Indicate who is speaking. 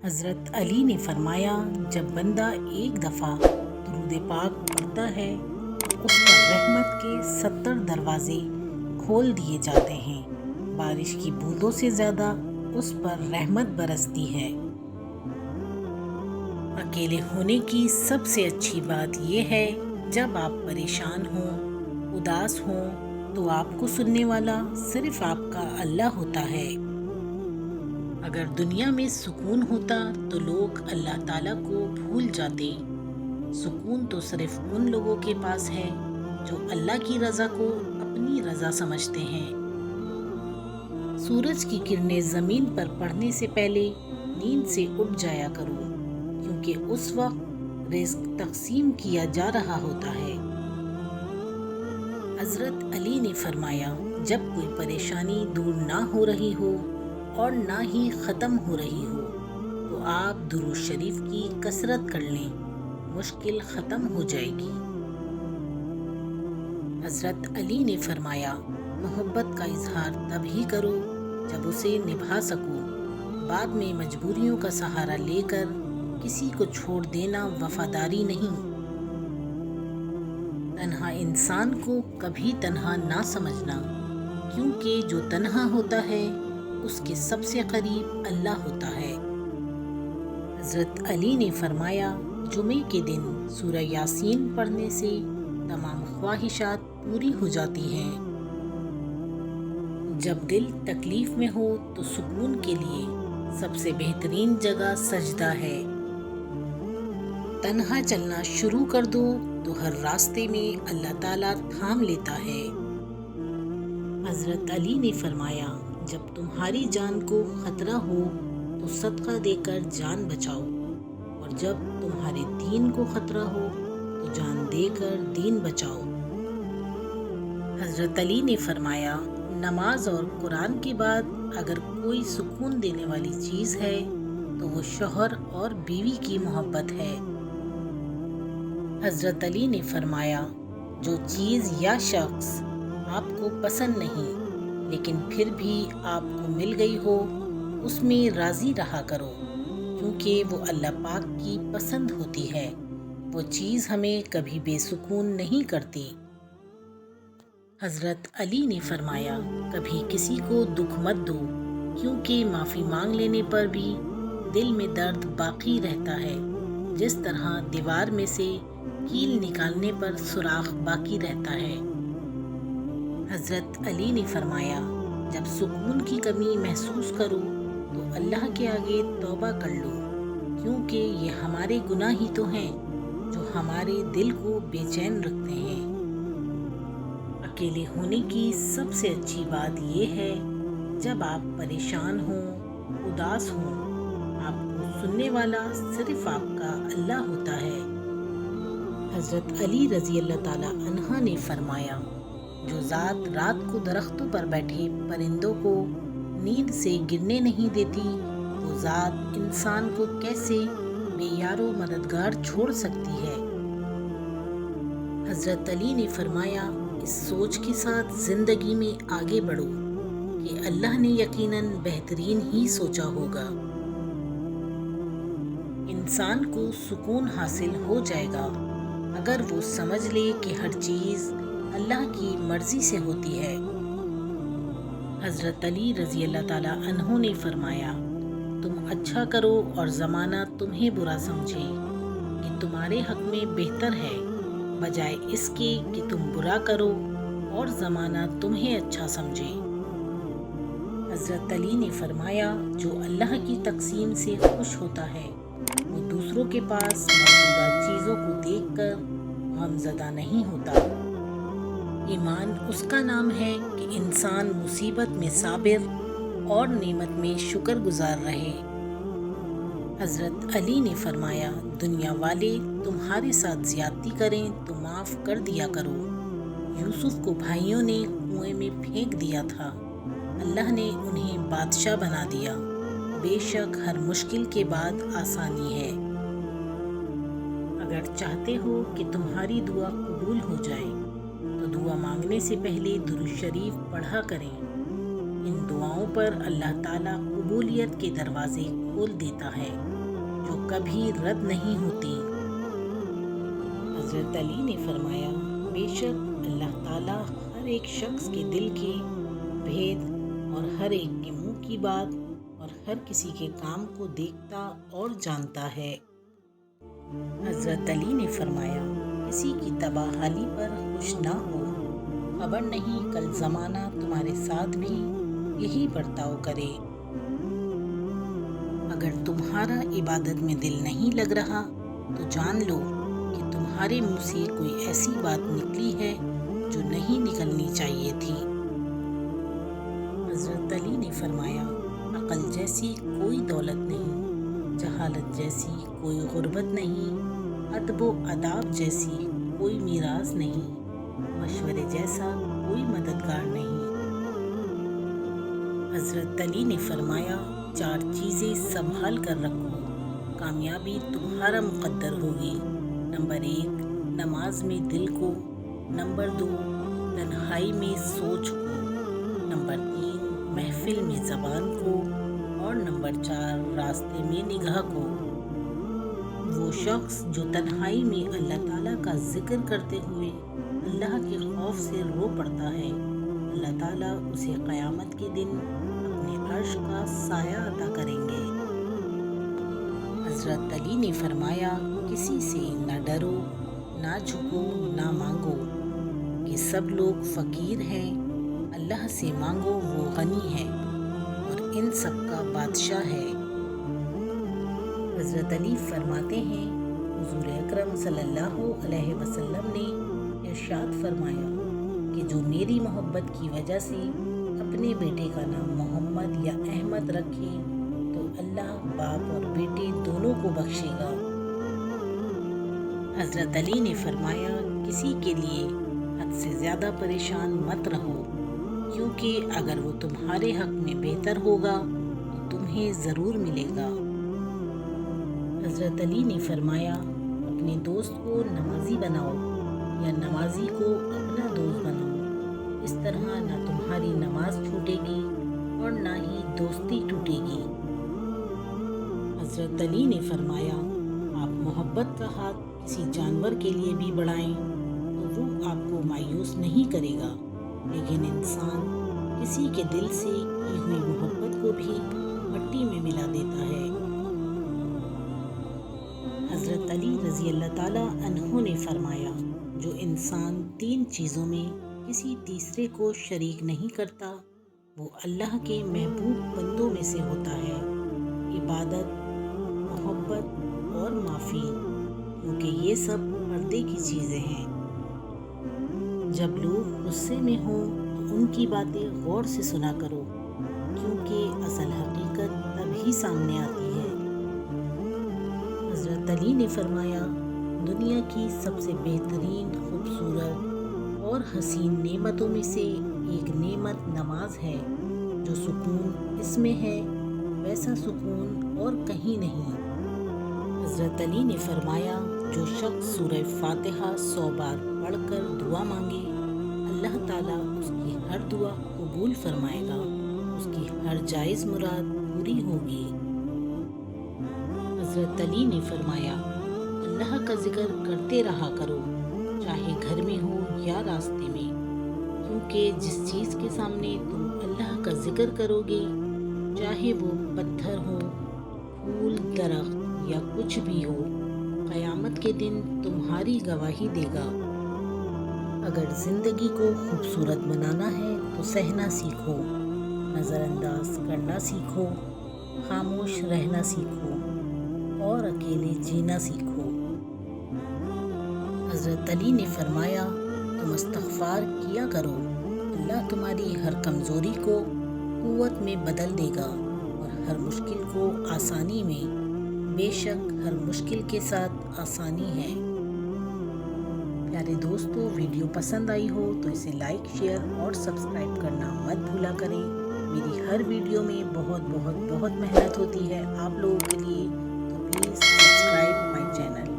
Speaker 1: حضرت علی نے فرمایا، جب بندہ ایک دفعہ درود پاک پڑھتا ہے تو اس پر رحمت کے 70 دروازے کھول دیے جاتے ہیں۔ بارش کی بوندوں سے زیادہ اس پر رحمت برستی ہے۔ اکیلے ہونے کی سب سے اچھی بات یہ ہے، جب آپ پریشان ہوں، اداس ہوں، تو آپ کو سننے والا صرف آپ کا اللہ ہوتا ہے۔ اگر دنیا میں سکون ہوتا تو لوگ اللہ تعالیٰ کو بھول جاتے۔ سکون تو صرف ان لوگوں کے پاس ہے جو اللہ کی رضا کو اپنی رضا سمجھتے ہیں۔ سورج کی کرنیں زمین پر پڑنے سے پہلے نیند سے اٹھ جایا کرو، کیونکہ اس وقت رزق تقسیم کیا جا رہا ہوتا ہے۔ حضرت علی نے فرمایا، جب کوئی پریشانی دور نہ ہو رہی ہو اور نہ ہی ختم ہو رہی ہو تو آپ درود شریف کی کثرت کر لیں، مشکل ختم ہو جائے گی۔ حضرت علی نے فرمایا، محبت کا اظہار تب ہی کرو جب اسے نبھا سکو، بعد میں مجبوریوں کا سہارا لے کر کسی کو چھوڑ دینا وفاداری نہیں۔ تنہا انسان کو کبھی تنہا نہ سمجھنا، کیونکہ جو تنہا ہوتا ہے اس کے سب سے قریب اللہ ہوتا ہے۔ حضرت علی نے فرمایا، جمعے کے دن سورہ یاسین پڑھنے سے تمام خواہشات پوری ہو جاتی ہیں۔ جب دل تکلیف میں ہو تو سکون کے لیے سب سے بہترین جگہ سجدہ ہے۔ تنہا چلنا شروع کر دو تو ہر راستے میں اللہ تعالیٰ تھام لیتا ہے۔ حضرت علی نے فرمایا، جب تمہاری جان کو خطرہ ہو تو صدقہ دے کر جان بچاؤ، اور جب تمہارے دین کو خطرہ ہو تو جان دے کر دین بچاؤ۔ حضرت علی نے فرمایا، نماز اور قرآن کے بعد اگر کوئی سکون دینے والی چیز ہے تو وہ شوہر اور بیوی کی محبت ہے۔ حضرت علی نے فرمایا، جو چیز یا شخص آپ کو پسند نہیں لیکن پھر بھی آپ کو مل گئی ہو، اس میں راضی رہا کرو، کیونکہ وہ اللہ پاک کی پسند ہوتی ہے۔ وہ چیز ہمیں کبھی بے سکون نہیں کرتی۔ حضرت علی نے فرمایا، کبھی کسی کو دکھ مت دو، کیونکہ معافی مانگ لینے پر بھی دل میں درد باقی رہتا ہے، جس طرح دیوار میں سے کیل نکالنے پر سوراخ باقی رہتا ہے۔ حضرت علی نے فرمایا، جب سکون کی کمی محسوس کرو تو اللہ کے آگے توبہ کر لو، کیونکہ یہ ہمارے گناہ ہی تو ہیں جو ہمارے دل کو بے چین رکھتے ہیں۔ اکیلے ہونے کی سب سے اچھی بات یہ ہے، جب آپ پریشان ہوں، اداس ہوں، آپ کو سننے والا صرف آپ کا اللہ ہوتا ہے۔ حضرت علی رضی اللہ تعالیٰ عنہ نے فرمایا، جو ذات رات کو درختوں پر بیٹھے پرندوں کو نیند سے گرنے نہیں دیتی، وہ ذات انسان کو کیسے بے یار و مددگار چھوڑ سکتی ہے۔ حضرت علی نے فرمایا، اس سوچ کے ساتھ زندگی میں آگے بڑھو کہ اللہ نے یقیناً بہترین ہی سوچا ہوگا۔ انسان کو سکون حاصل ہو جائے گا اگر وہ سمجھ لے کہ ہر چیز اللہ کی مرضی سے ہوتی ہے۔ حضرت علی رضی اللہ تعالیٰ عنہ نے فرمایا، تم اچھا کرو اور زمانہ تمہیں برا سمجھے، کہ تمہارے حق میں بہتر ہے، بجائے اس کے کہ تم برا کرو اور زمانہ تمہیں اچھا سمجھے۔ حضرت علی نے فرمایا، جو اللہ کی تقسیم سے خوش ہوتا ہے وہ دوسروں کے پاس موجودہ چیزوں کو دیکھ کر غمزدہ نہیں ہوتا۔ ایمان اس کا نام ہے کہ انسان مصیبت میں صابر اور نعمت میں شکر گزار رہے۔ حضرت علی نے فرمایا، دنیا والے تمہارے ساتھ زیادتی کریں تو معاف کر دیا کرو۔ یوسف کو بھائیوں نے کنویں میں پھینک دیا تھا، اللہ نے انہیں بادشاہ بنا دیا۔ بے شک ہر مشکل کے بعد آسانی ہے۔ اگر چاہتے ہو کہ تمہاری دعا قبول ہو جائے تو دعا مانگنے سے پہلے درود شریف پڑھا کریں۔ ان دعاؤں پر اللہ تعالیٰ قبولیت کے دروازے کھول دیتا ہے جو کبھی رد نہیں ہوتی۔ حضرت علی نے فرمایا، بے شک اللہ تعالیٰ ہر ایک شخص کے دل کے بھید اور ہر ایک کے منہ کی بات اور ہر کسی کے کام کو دیکھتا اور جانتا ہے۔ حضرت علی نے فرمایا، کسی کی تباہ حالی پر خوش نہ ہو، خبر نہیں کل زمانہ تمہارے ساتھ بھی یہی برتاؤ کرے۔ اگر تمہارا عبادت میں دل نہیں لگ رہا تو جان لو کہ تمہارے منہ سے کوئی ایسی بات نکلی ہے جو نہیں نکلنی چاہیے تھی۔ حضرت علی نے فرمایا، عقل جیسی کوئی دولت نہیں، جہالت جیسی کوئی غربت نہیں، ادب و آداب جیسی کوئی میراث نہیں، مشورے جیسا کوئی مددگار نہیں۔ حضرت علی نے فرمایا، 4 چیزیں سنبھال کر رکھو، کامیابی تمہارا مقدر ہوگی۔ نمبر 1، نماز میں دل کو۔ نمبر 2، تنہائی میں سوچ کو۔ نمبر 3، محفل میں زبان کو۔ اور نمبر 4، راستے میں نگاہ کو۔ وہ شخص جو تنہائی میں اللہ تعالیٰ کا ذکر کرتے ہوئے اللہ کے خوف سے رو پڑتا ہے، اللہ تعالیٰ اسے قیامت کے دن اپنے عرش کا سایہ عطا کریں گے۔ حضرت علی نے فرمایا، کسی سے نہ ڈرو، نہ جھکو، نہ مانگو کہ سب لوگ فقیر ہیں، اللہ سے مانگو وہ غنی ہے اور ان سب کا بادشاہ ہے۔ حضرت علی فرماتے ہیں، حضور اکرم صلی اللہ علیہ وسلم نے ارشاد فرمایا کہ جو میری محبت کی وجہ سے اپنے بیٹے کا نام محمد یا احمد رکھے تو اللہ باپ اور بیٹے دونوں کو بخشے گا۔ حضرت علی نے فرمایا، کسی کے لیے حد سے زیادہ پریشان مت رہو، کیونکہ اگر وہ تمہارے حق میں بہتر ہوگا تو تمہیں ضرور ملے گا۔ حضرت علی نے فرمایا، اپنے دوست کو نمازی بناؤ یا نمازی کو اپنا دوست بناؤ، اس طرح نہ تمہاری نماز چھوٹے گی اور نہ ہی دوستی ٹوٹے گی۔ حضرت علی نے فرمایا، آپ محبت کا ہاتھ کسی جانور کے لیے بھی بڑھائیں تو وہ آپ کو مایوس نہیں کرے گا، لیکن انسان کسی کے دل سے کی ہوئی محبت کو بھی مٹی میں ملا دیتا ہے۔ حضرت علی رضی اللہ تعالیٰ عنہ نے فرمایا، جو انسان 3 چیزوں میں کسی تیسرے کو شریک نہیں کرتا وہ اللہ کے محبوب بندوں میں سے ہوتا ہے، عبادت، محبت اور معافی، کیونکہ یہ سب پردے کی چیزیں ہیں۔ جب لوگ غصے میں ہوں تو ان کی باتیں غور سے سنا کرو، کیونکہ اصل حقیقت تبھی سامنے آتی ہے۔ حضرت علی نے فرمایا، دنیا کی سب سے بہترین، خوبصورت اور حسین نعمتوں میں سے ایک نعمت نماز ہے، جو سکون اس میں ہے ویسا سکون اور کہیں نہیں۔ حضرت علی نے فرمایا، جو شخص سورہ فاتحہ 100 بار پڑھ کر دعا مانگے، اللہ تعالیٰ اس کی ہر دعا قبول فرمائے گا، اس کی ہر جائز مراد پوری ہوگی۔ حضرت علی نے فرمایا، اللہ کا ذکر کرتے رہا کرو، چاہے گھر میں ہو یا راستے میں، کیونکہ جس چیز کے سامنے تم اللہ کا ذکر کرو گے، چاہے وہ پتھر ہو، پھول، درخت یا کچھ بھی ہو، قیامت کے دن تمہاری گواہی دے گا۔ اگر زندگی کو خوبصورت بنانا ہے تو سہنا سیکھو، نظر انداز کرنا سیکھو، خاموش رہنا سیکھو اور اکیلے جینا سیکھو۔ حضرت علی نے فرمایا، تم استغفار کیا کرو، اللہ تمہاری ہر کمزوری کو قوت میں بدل دے گا اور ہر مشکل کو آسانی میں، بے شک ہر مشکل کے ساتھ آسانی ہے۔ پیارے دوستو، ویڈیو پسند آئی ہو تو اسے لائک، شیئر اور سبسکرائب کرنا مت بھولا کریں۔ میری ہر ویڈیو میں بہت محنت ہوتی ہے آپ لوگوں کے لیے، تو پلیز سبسکرائب مائی چینل۔